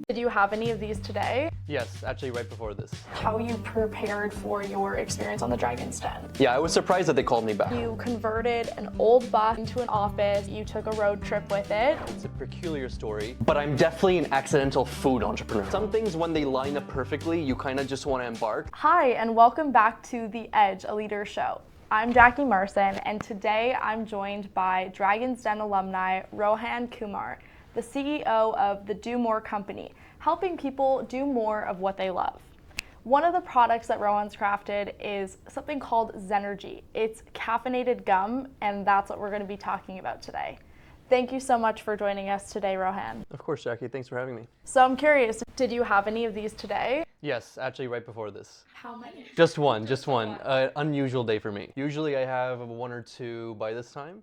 Did you have any of these today? Yes, actually right before this. How you prepared for your experience on the Dragon's Den? Yeah, I was surprised that they called me back. You converted an old bus into an office. You took a road trip with it. It's a peculiar story, but I'm definitely an accidental food entrepreneur. Some things, when they line up perfectly, you kind of just want to embark. Hi, and welcome back to The Edge, a leader show. I'm Jackie Marson, and today I'm joined by Dragon's Den alumni Rohan Kumar, the CEO of the Do More company, helping people do more of what they love. One of the products that Rohan's crafted is something called ZENERGY. It's caffeinated gum, and that's what we're going to be talking about today. Thank you so much for joining us today, Rohan. Of course, Jackie, thanks for having me. So I'm curious, did you have any of these today? Yes, actually right before this. How many? Just one. Unusual day for me. Usually I have one or two by this time.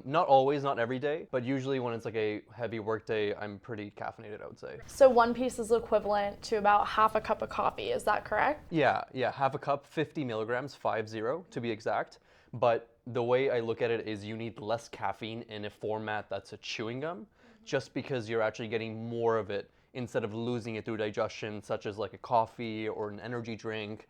Not always, not every day, but usually when it's like a heavy work day, I'm pretty caffeinated, I would say. So one piece is equivalent to about half a cup of coffee, is that correct? Yeah, half a cup, 50 milligrams, 50 to be exact. But the way I look at it is you need less caffeine in a format that's a chewing gum, just because you're actually getting more of it instead of losing it through digestion, such as like a coffee or an energy drink,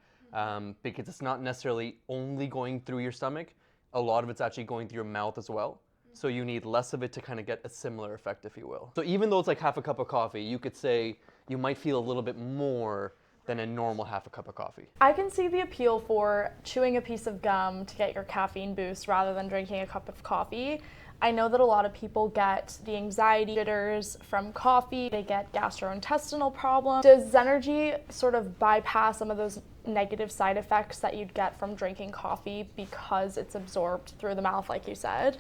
because it's not necessarily only going through your stomach. A lot of it's actually going through your mouth as well. So you need less of it to kind of get a similar effect, if you will. So even though it's like half a cup of coffee, you could say you might feel a little bit more than a normal half a cup of coffee. I can see the appeal for chewing a piece of gum to get your caffeine boost rather than drinking a cup of coffee. I know that a lot of people get the anxiety jitters from coffee, they get gastrointestinal problems. Does ZENERGY sort of bypass some of those negative side effects that you'd get from drinking coffee because it's absorbed through the mouth, like you said?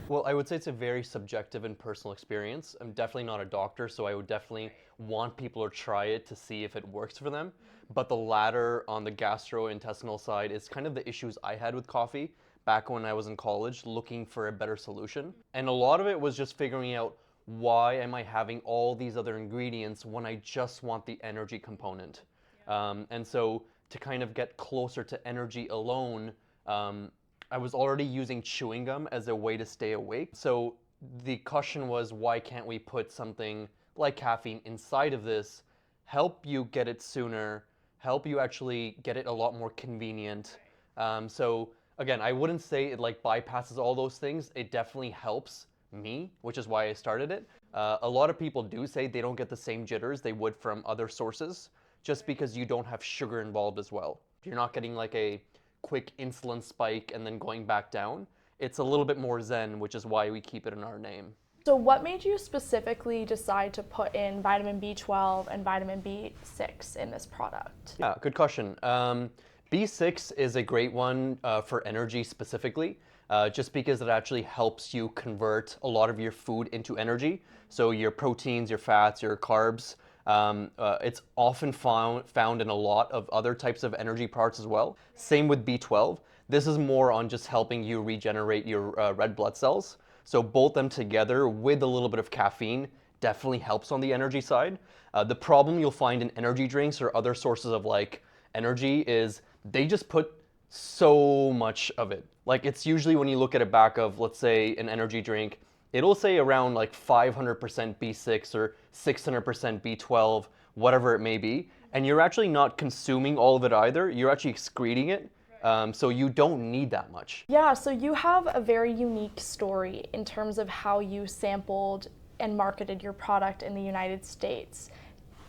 Well, I would say it's a very subjective and personal experience. I'm definitely not a doctor, so I would definitely want people to try it to see if it works for them. But the latter, on the gastrointestinal side, is kind of the issues I had with coffee back when I was in college, looking for a better solution. And a lot of it was just figuring out, why am I having all these other ingredients when I just want the energy component? And so to kind of get closer to energy alone, I was already using chewing gum as a way to stay awake. So the question was, why can't we put something like caffeine inside of this, help you get it sooner, help you actually get it a lot more convenient. So again, I wouldn't say it like bypasses all those things. It definitely helps me, which is why I started it. A lot of people do say they don't get the same jitters they would from other sources, just because you don't have sugar involved as well. You're not getting like a quick insulin spike and then going back down. It's a little bit more zen, which is why we keep it in our name. So what made you specifically decide to put in vitamin B12 and vitamin B6 in this product? Yeah, good question. B6 is a great one for energy specifically, just because it actually helps you convert a lot of your food into energy. So your proteins, your fats, your carbs. It's often found in a lot of other types of energy products as well. Same with B12. This is more on just helping you regenerate your red blood cells. So both them together with a little bit of caffeine definitely helps on the energy side. The problem you'll find in energy drinks or other sources of like energy is they just put so much of it. Like it's usually when you look at a back of, let's say, an energy drink, it'll say around like 500% B6 or 600% B12, whatever it may be. And you're actually not consuming all of it either. You're actually excreting it. So you don't need that much. Yeah, so you have a very unique story in terms of how you sampled and marketed your product in the United States.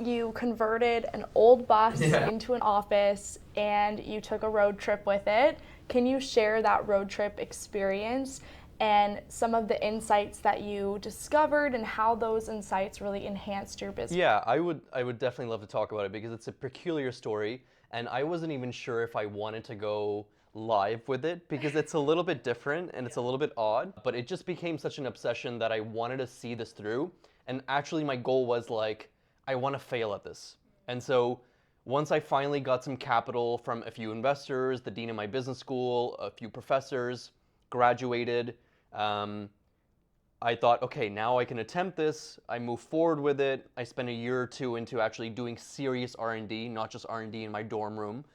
You converted an old bus into an office and you took a road trip with it. Can you share that road trip experience and some of the insights that you discovered and how those insights really enhanced your business? Yeah, I would definitely love to talk about it because it's a peculiar story and I wasn't even sure if I wanted to go live with it because it's a little bit different and it's a little bit odd, but it just became such an obsession that I wanted to see this through. And actually my goal was like, I want to fail at this. And so once I finally got some capital from a few investors, the dean of my business school, a few professors, graduated, I thought, okay, now I can attempt this. I moved forward with it. I spent a year or two into actually doing serious R&D, not just R&D in my dorm room,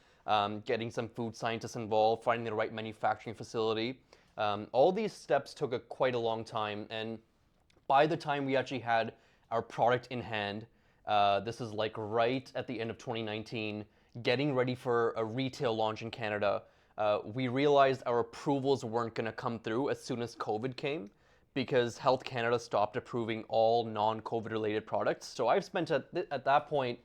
getting some food scientists involved, finding the right manufacturing facility. All these steps took quite a long time. And by the time we actually had our product in hand, This is like right at the end of 2019, getting ready for a retail launch in Canada. We realized our approvals weren't going to come through as soon as COVID came because Health Canada stopped approving all non-COVID related products. So I've spent at that point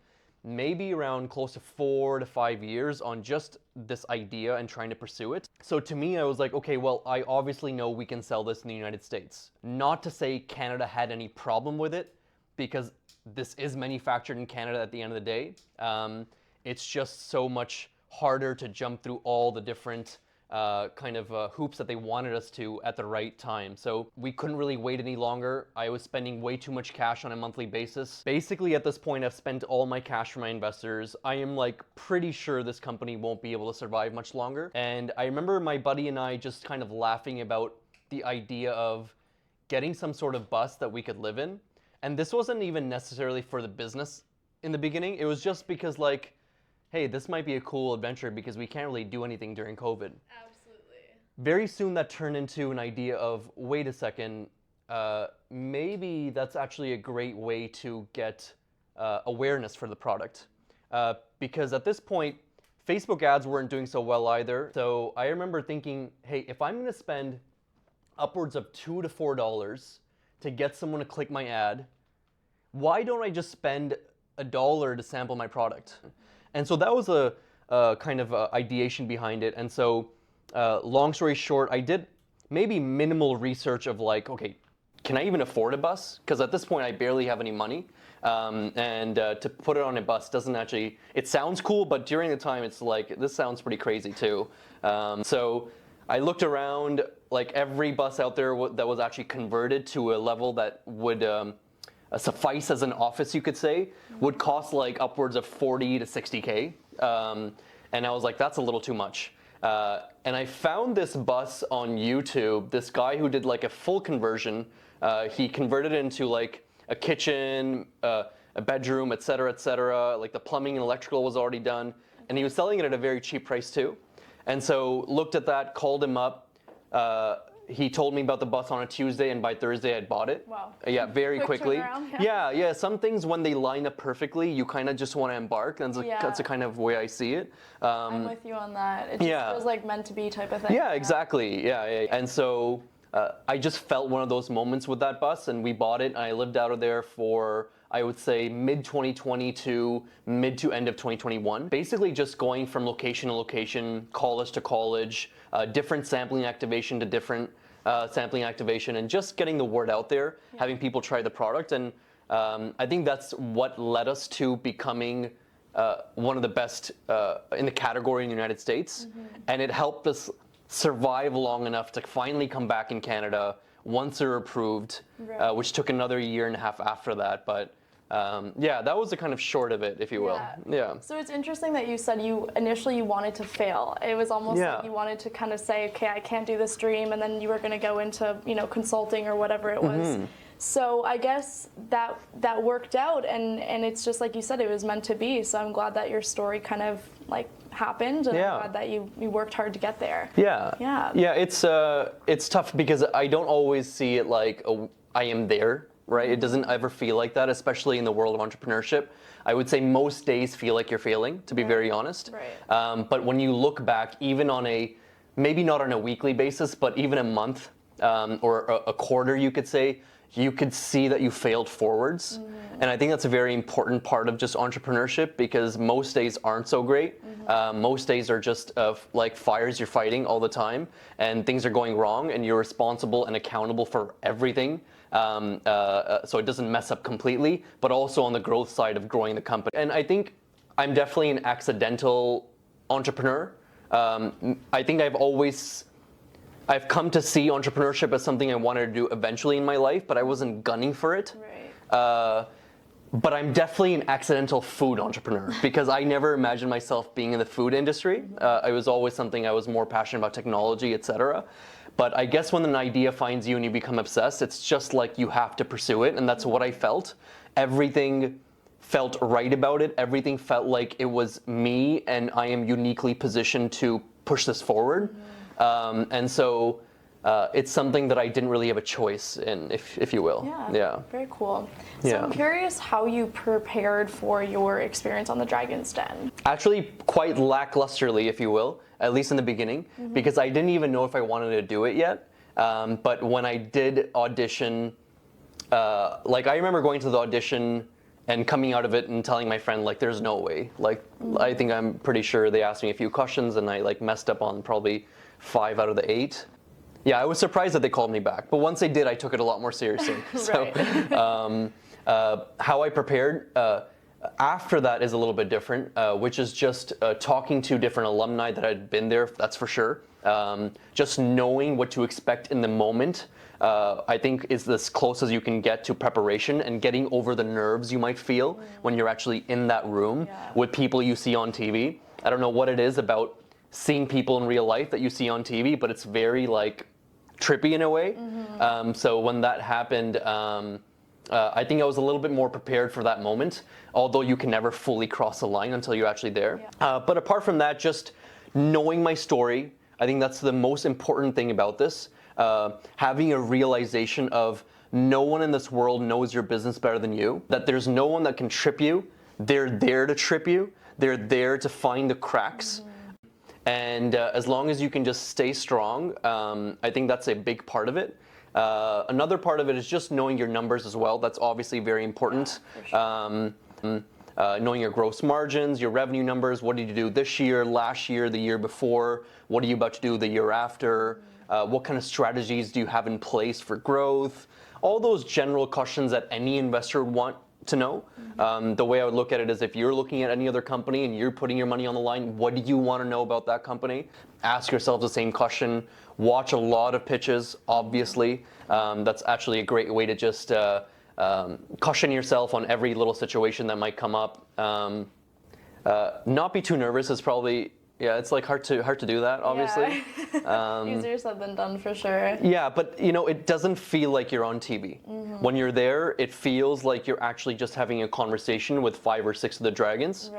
maybe around close to 4 to 5 years on just this idea and trying to pursue it. So to me, I was like, okay, well, I obviously know we can sell this in the United States. Not to say Canada had any problem with it, because this is manufactured in Canada at the end of the day. It's just so much harder to jump through all the different hoops that they wanted us to at the right time. So we couldn't really wait any longer. I was spending way too much cash on a monthly basis. Basically at this point, I've spent all my cash for my investors. I am like pretty sure this company won't be able to survive much longer. And I remember my buddy and I just kind of laughing about the idea of getting some sort of bus that we could live in. And this wasn't even necessarily for the business in the beginning. It was just because like, hey, this might be a cool adventure because we can't really do anything during COVID. Absolutely. Very soon that turned into an idea of, wait a second, maybe that's actually a great way to get awareness for the product. Because at this point, Facebook ads weren't doing so well either. So I remember thinking, hey, if I'm gonna spend upwards of $2 to $4 to get someone to click my ad, why don't I just spend $1 to sample my product? And so that was a kind of ideation behind it. And so long story short, I did maybe minimal research of like, okay, can I even afford a bus? Because at this point, I barely have any money. To put it on a bus doesn't actually, it sounds cool, but during the time, it's like, this sounds pretty crazy too. So I looked around, like every bus out there that was actually converted to a level that would suffice as an office, you could say, would cost like upwards of 40 to 60K. And I was like, that's a little too much. And I found this bus on YouTube, this guy who did like a full conversion. He converted it into like a kitchen, a bedroom, et cetera, like the plumbing and electrical was already done. And he was selling it at a very cheap price too. And so looked at that, called him up. He told me about the bus on a Tuesday, and by Thursday I'd bought it. Wow. Yeah, very Quick quickly. turnaround, Yeah. Some things when they line up perfectly, you kind of just want to embark. That's the kind of way I see it. I'm with you on that. It just feels like meant to be type of thing. Yeah, exactly. Yeah. And so I just felt one of those moments with that bus, and we bought it. And I lived out of there for, I would say, mid-2020 to mid to end of 2021. Basically just going from location to location, college to college, different sampling activation to different sampling activation, and just getting the word out there, having people try the product. And I think that's what led us to becoming one of the best in the category in the United States. And it helped us survive long enough to finally come back in Canada once they're approved, which took another year and a half after that. But that was the kind of short of it, if you will. Yeah. So it's interesting that you said you initially wanted to fail. It was almost like you wanted to kind of say, okay, I can't do this dream, and then you were going to go into, consulting or whatever it was. So I guess that worked out, and it's just like you said, it was meant to be. So I'm glad that your story kind of like happened, and I'm glad that you worked hard to get there. Yeah. It's tough because I don't always see it like I am there. Right? It doesn't ever feel like that, especially in the world of entrepreneurship. I would say most days feel like you're failing, to be very honest. But when you look back, even on maybe not on a weekly basis, but even a month or a quarter, you could say, you could see that you failed forwards. And I think that's a very important part of just entrepreneurship, because most days aren't so great. Most days are just like fires you're fighting all the time, and things are going wrong, and you're responsible and accountable for everything. So it doesn't mess up completely, but also on the growth side of growing the company. And I think I'm definitely an accidental entrepreneur. I think I've come to see entrepreneurship as something I wanted to do eventually in my life, but I wasn't gunning for it. But I'm definitely an accidental food entrepreneur, because I never imagined myself being in the food industry. It was always something I was more passionate about, technology, etc. But I guess when an idea finds you and you become obsessed, it's just like you have to pursue it, and that's what I felt. Everything felt right about it. Everything felt like it was me, and I am uniquely positioned to push this forward. And so it's something that I didn't really have a choice in, if you will. Yeah. Very cool. So Yeah. I'm curious how you prepared for your experience on the Dragon's Den. Actually, quite lacklusterly, if you will, at least in the beginning, because I didn't even know if I wanted to do it yet. But when I did audition, like I remember going to the audition and coming out of it and telling my friend, like, there's no way. Like, I think I'm pretty sure they asked me a few questions and I like messed up on probably 5 out of the 8. Yeah, I was surprised that they called me back. But once they did, I took it a lot more seriously. So how I prepared after that is a little bit different, which is just talking to different alumni that had been there, that's for sure. Just knowing what to expect in the moment, I think is as close as you can get to preparation and getting over the nerves you might feel when you're actually in that room with people you see on TV. I don't know what it is about seeing people in real life that you see on TV, but it's very like trippy in a way. So when that happened, I think I was a little bit more prepared for that moment, although you can never fully cross the line until you're actually there. But apart from that, just knowing my story, I think that's the most important thing about this. Having a realization of no one in this world knows your business better than you, that there's no one that can trip you. They're there to trip you. They're there to find the cracks. And as long as you can just stay strong, I think that's a big part of it. Another part of it is just knowing your numbers as well. That's obviously very important. Knowing your gross margins, your revenue numbers. What did you do this year, last year, the year before? What are you about to do the year after? What kind of strategies do you have in place for growth? All those general questions that any investor would want to know. The way I would look at it is if you're looking at any other company and you're putting your money on the line, what do you want to know about that company? Ask yourself the same question. Watch a lot of pitches, obviously. That's actually a great way to just caution yourself on every little situation that might come up. Not be too nervous is probably, it's like hard to do that, obviously. Easier said than done for sure. Yeah, but you know, it doesn't feel like you're on TV. When you're there, it feels like you're actually just having a conversation with 5 or 6 of the dragons.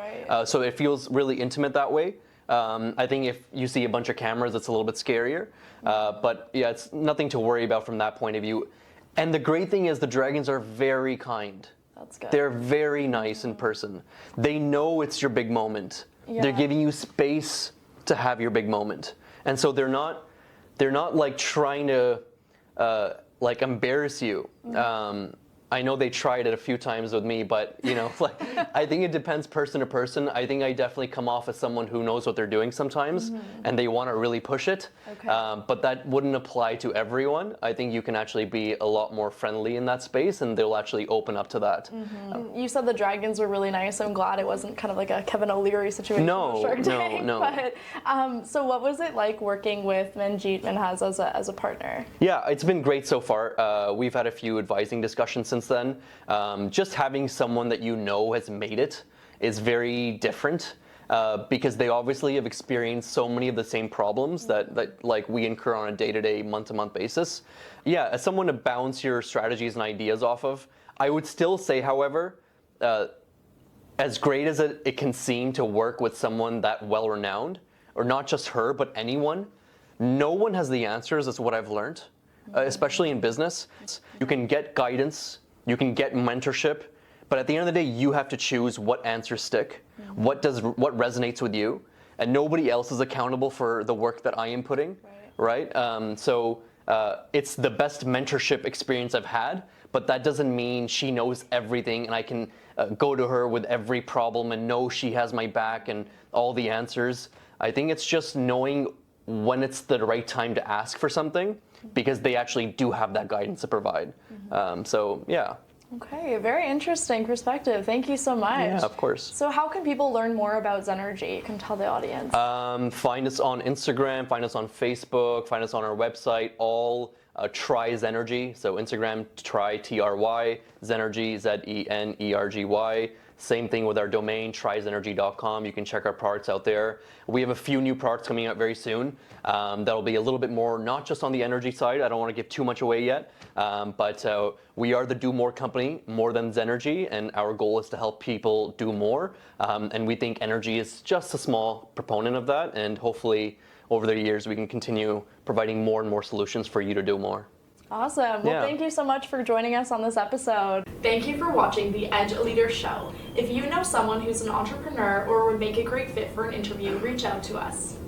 So it feels really intimate that way. I think if you see a bunch of cameras, it's a little bit scarier. But yeah, it's nothing to worry about from that point of view. And the great thing is the dragons are very kind. That's good. They're very nice in person. They know it's your big moment. They're giving you space to have your big moment. And so they're not like trying to like embarrass you. I know they tried it a few times with me, but you know, like I think it depends person to person. I think I definitely come off as someone who knows what they're doing sometimes, and they want to really push it. But that wouldn't apply to everyone. I think you can actually be a lot more friendly in that space, and they'll actually open up to that. You said the dragons were really nice. I'm glad it wasn't kind of like a Kevin O'Leary situation. No. But, so what was it like working with Manjeet Minhas as a partner? Yeah, it's been great so far. We've had a few advising discussions since then. Just having someone that you know has made it is very different because they obviously have experienced so many of the same problems that like we incur on a day-to-day, month-to-month basis. Yeah, as someone to bounce your strategies and ideas off of, I would still say, however, as great as it can seem to work with someone that well-renowned, or not just her, but anyone, no one has the answers, is what I've learned, especially in business. You can get guidance, you can get mentorship, but at the end of the day, you have to choose what answers stick, what resonates with you, and nobody else is accountable for the work that I am putting, right? So it's the best mentorship experience I've had, but that doesn't mean she knows everything and I can go to her with every problem and know she has my back and all the answers. I think it's just knowing when it's the right time to ask for something, because they actually do have that guidance to provide. So yeah. Okay, very interesting perspective. Thank you so much. Yeah, of course. So how can people learn more about Zenergy? You can tell the audience. Find us on Instagram, find us on Facebook, find us on our website, all Try Zenergy. So Instagram, Try, T-R-Y, Zenergy, Z-E-N-E-R-G-Y. Same thing with our domain, tryzenergy.com. You can check our products out there. We have a few new products coming out very soon. That'll be a little bit more, not just on the energy side. I don't want to give too much away yet. But we are the Do More company, more than Zenergy, and our goal is to help people do more. And we think energy is just a small proponent of that, and hopefully over the years we can continue providing more and more solutions for you to do more. Awesome. Well, thank you so much for joining us on this episode. Thank you for watching the Edge Leader Show. If you know someone who's an entrepreneur or would make a great fit for an interview, reach out to us.